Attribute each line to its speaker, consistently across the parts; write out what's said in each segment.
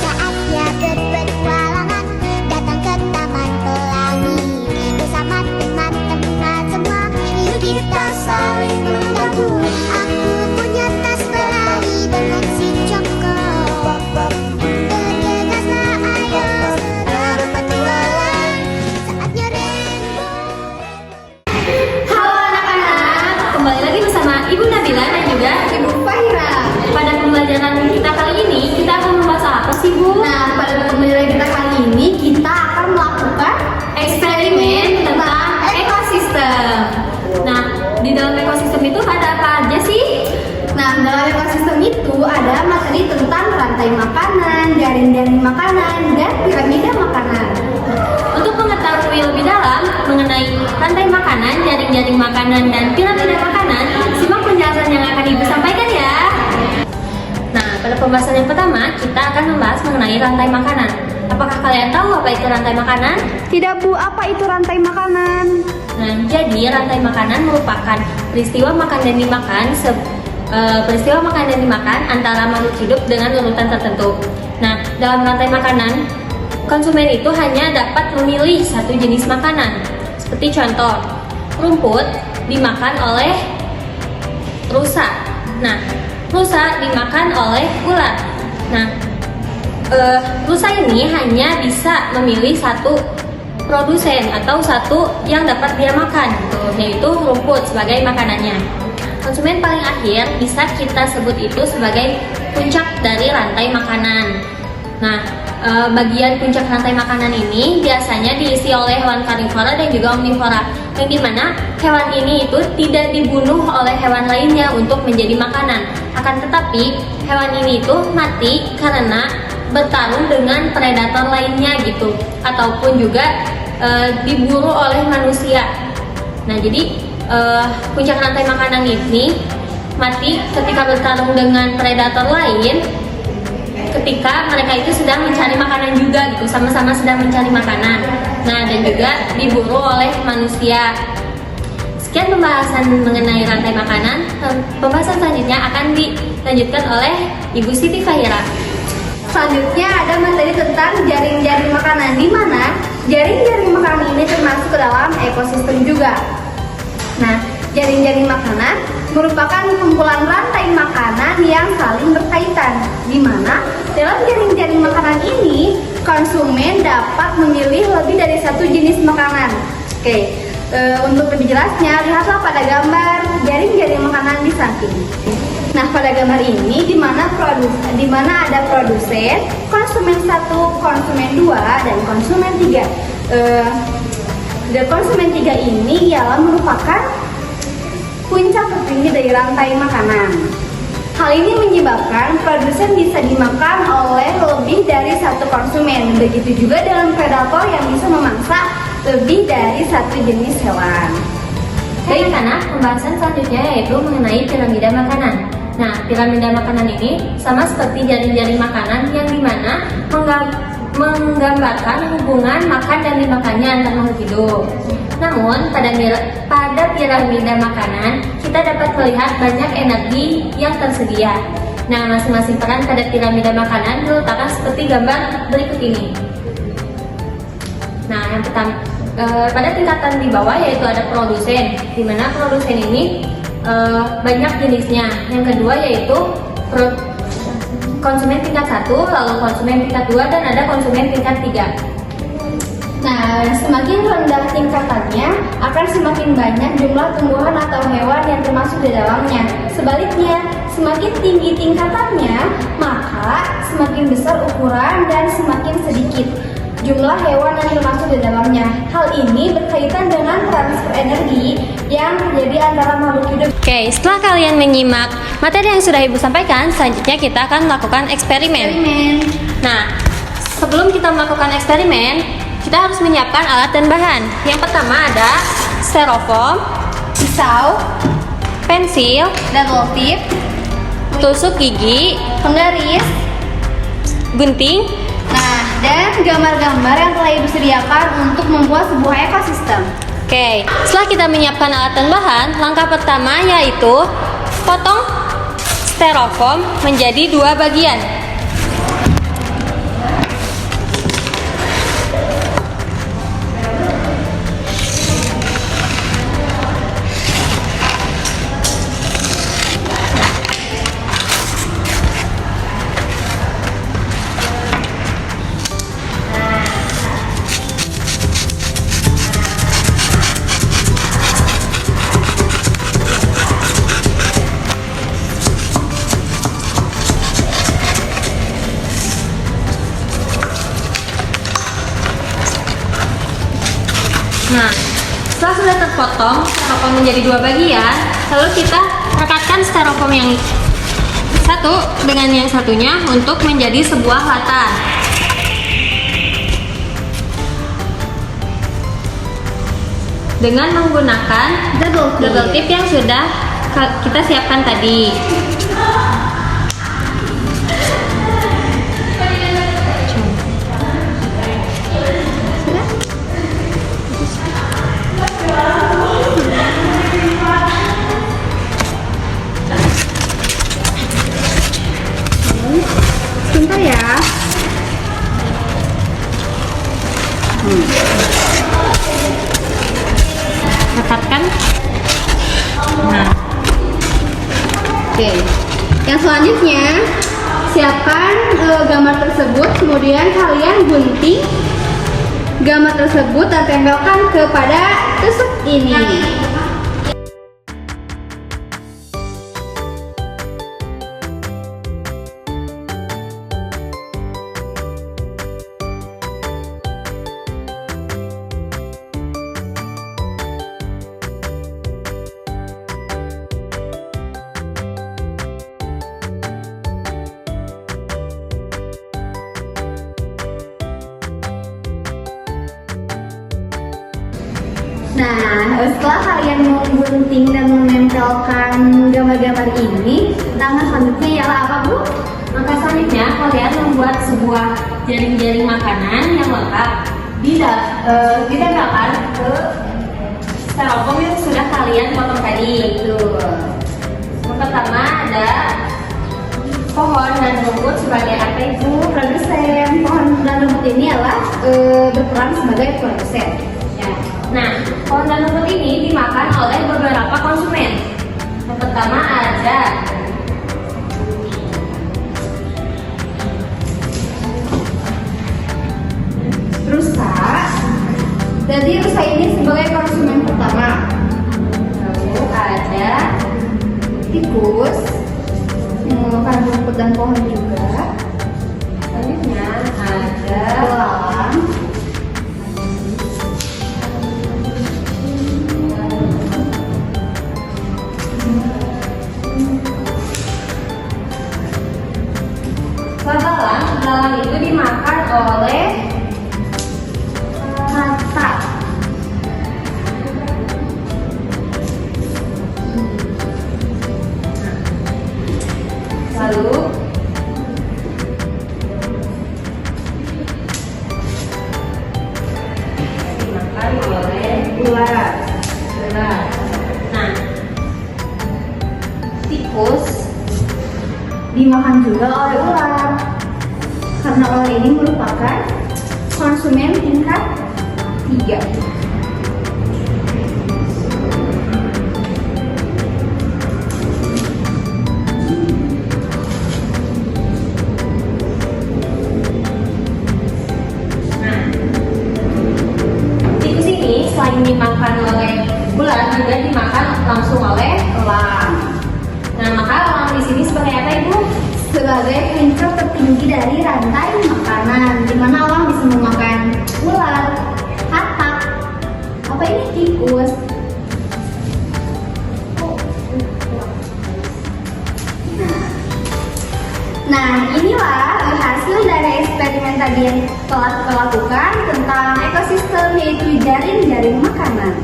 Speaker 1: Saatnya berpetualangan, datang ke Taman Pelangi. Bersama teman-teman semua, yuk kita saling membantu. Aku punya tas berlari dengan si Joko. Bergegaslah ayo segera berpetualang. Saatnya rainbow.
Speaker 2: Halo anak-anak, kembali lagi bersama Ibu Nabila dan juga Ibu Fahira. Pada pembelajaran kita kali ini, kita akan membahas apa sih Bu?
Speaker 3: Nah, pada pembelajaran kita kali ini kita akan melakukan
Speaker 2: Eksperimen tentang ekosistem. Nah, di dalam ekosistem itu ada apa aja sih?
Speaker 3: Nah, dalam ekosistem itu ada materi tentang rantai makanan, jaring-jaring makanan, dan piramida makanan.
Speaker 2: Untuk mengetahui lebih dalam mengenai rantai makanan, jaring-jaring makanan, dan piramida makanan, simak penjelasan yang akan Ibu sampaikan ya. Nah, pada pembahasan yang pertama, kita akan membahas mengenai rantai makanan. Apakah kalian tahu apa itu rantai makanan?
Speaker 3: Tidak Bu, apa itu rantai makanan?
Speaker 2: Nah, jadi rantai makanan merupakan peristiwa makan dan dimakan antara makhluk hidup dengan urutan tertentu. Nah, dalam rantai makanan, konsumen itu hanya dapat memilih satu jenis makanan. Seperti contoh, rumput dimakan oleh rusa. Nah, rusa dimakan oleh ular. Nah, rusa ini hanya bisa memilih satu produsen atau satu yang dapat dia makan, yaitu rumput sebagai makanannya. Konsumen paling akhir bisa kita sebut itu sebagai puncak dari rantai makanan. Nah, bagian puncak rantai makanan ini biasanya diisi oleh hewan karnivora dan juga omnivora, yang dimana hewan ini itu tidak dibunuh oleh hewan lainnya untuk menjadi makanan. Akan tetapi hewan ini itu mati karena bertarung dengan predator lainnya gitu, ataupun juga diburu oleh manusia. Nah, jadi puncak rantai makanan ini mati ketika bertarung dengan predator lain, ketika mereka itu sedang mencari makanan juga gitu, sama-sama sedang mencari makanan. Nah, dan juga diburu oleh manusia. Sekian pembahasan mengenai rantai makanan. Pembahasan selanjutnya akan dilanjutkan oleh Ibu Siti Fahira.
Speaker 3: Selanjutnya ada materi tentang jaring-jaring makanan, di mana jaring-jaring makanan ini termasuk ke dalam ekosistem juga. Nah, jaring-jaring makanan merupakan kumpulan rantai makanan yang saling berkaitan, di mana dalam jaring-jaring makanan ini konsumen dapat memilih lebih dari satu jenis makanan. Oke, untuk lebih jelasnya lihatlah pada gambar jaring-jaring makanan di samping. Nah, pada gambar ini di mana ada produsen, konsumen 1, konsumen 2, dan konsumen 3. Dan konsumen 3 ini ialah merupakan puncak tertinggi dari rantai makanan. Hal ini menyebabkan produsen bisa dimakan oleh lebih dari satu konsumen. Begitu juga dalam predator yang bisa memangsa lebih dari satu jenis hewan.
Speaker 2: Baik anak, pembahasan selanjutnya yaitu mengenai piramida makanan. Nah, piramida makanan ini sama seperti jaring-jaring makanan yang dimana menggambarkan hubungan makan dan dimakannya antar makhluk hidup. Namun, pada piramida makanan, kita dapat melihat banyak energi yang tersedia. Nah, masing-masing peran pada piramida makanan diletakkan seperti gambar berikut ini. Nah, yang pertama, pada tingkatan di bawah yaitu ada produsen, di mana produsen ini banyak jenisnya. Yang kedua yaitu konsumen tingkat 1, lalu konsumen tingkat 2, dan ada konsumen tingkat 3.
Speaker 3: Nah, semakin rendah tingkatannya akan semakin banyak jumlah tumbuhan atau hewan yang termasuk di dalamnya. Sebaliknya, semakin tinggi tingkatannya, maka semakin besar ukuran dan semakin sedikit jumlah hewan yang termasuk di dalamnya. Hal ini berkaitan dengan transfer energi yang terjadi antara makhluk hidup.
Speaker 2: Oke, setelah kalian menyimak materi yang sudah Ibu sampaikan, selanjutnya kita akan melakukan eksperimen. Nah, sebelum kita melakukan eksperimen, kita harus menyiapkan alat dan bahan. Yang pertama ada styrofoam,
Speaker 3: Pisau,
Speaker 2: pensil,
Speaker 3: double tip,
Speaker 2: tusuk gigi,
Speaker 3: penggaris,
Speaker 2: gunting.
Speaker 3: nah, dan gambar-gambar yang telah Ibu sediakan untuk membuat sebuah ekosistem.
Speaker 2: Oke, setelah kita menyiapkan alat dan bahan, langkah pertama yaitu potong styrofoam menjadi 2 bagian. Nah, setelah sudah terpotong styrofoam menjadi 2 bagian, lalu kita rekatkan styrofoam yang satu dengan yang satunya untuk menjadi sebuah latar. Dengan menggunakan double tip yang sudah kita siapkan tadi.
Speaker 3: Sebentar ya.
Speaker 2: Rekatkan. Nah,
Speaker 3: Oke. Yang selanjutnya, siapkan gambar tersebut, kemudian kalian gunting gambar tersebut dan tempelkan kepada tusuk ini. Nah, setelah kalian menggunting dan menempelkan gambar-gambar ini, tangan selanjutnya ialah apa, Bu?
Speaker 2: maka selanjutnya kalian membuat sebuah jaring-jaring makanan yang lengkap ditempelkan ke styrofoam yang sudah kalian potong tadi. Yang pertama ada pohon dan rumput sebagai apa itu?
Speaker 3: Produsen. Pohon dan rumput ini adalah berperan sebagai produsen.
Speaker 2: Nah, pohon dan rumput ini dimakan oleh beberapa konsumen. Yang pertama ada
Speaker 3: Rusa. Jadi rusa ini sebagai konsumen pertama.
Speaker 2: lalu ada
Speaker 3: Tikus memakan rumput dan pohon juga.
Speaker 2: selanjutnya ada
Speaker 3: Belalang.
Speaker 2: belalang itu dimakan oleh
Speaker 3: Mata.
Speaker 2: lalu dimakan oleh
Speaker 3: Ular.
Speaker 2: ular. Nah, tikus
Speaker 3: Dimakan juga oleh ular. Karena ular ini merupakan konsumen tingkat 3.
Speaker 2: Nah, tikus ini selain dimakan oleh ular juga dimakan langsung oleh elang. Nah, maka elang di sini sebagai apa, Ibu?
Speaker 3: Sebagai pengincar tertinggi dari rantai makanan, di mana elang bisa memakan ular, katak, apa ini tikus. Nah, inilah hasil dari eksperimen tadi yang telah kita lakukan tentang ekosistem, yaitu jaring-jaring makanan.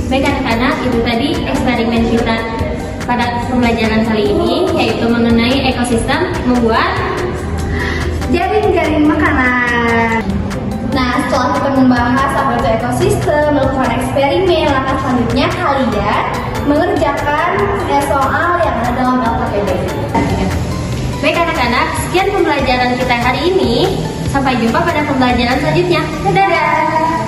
Speaker 2: Baik anak-anak, itu tadi eksperimen kita pada pembelajaran kali ini, yaitu mengenai ekosistem membuat
Speaker 3: jaring-jaring makanan. Nah, setelah kita membahas apa itu ekosistem, melakukan eksperimen, langkah selanjutnya kalian mengerjakan soal yang ada dalam LKPD.
Speaker 2: Baik anak-anak, sekian pembelajaran kita hari ini. Sampai jumpa pada pembelajaran selanjutnya.
Speaker 3: Dadah!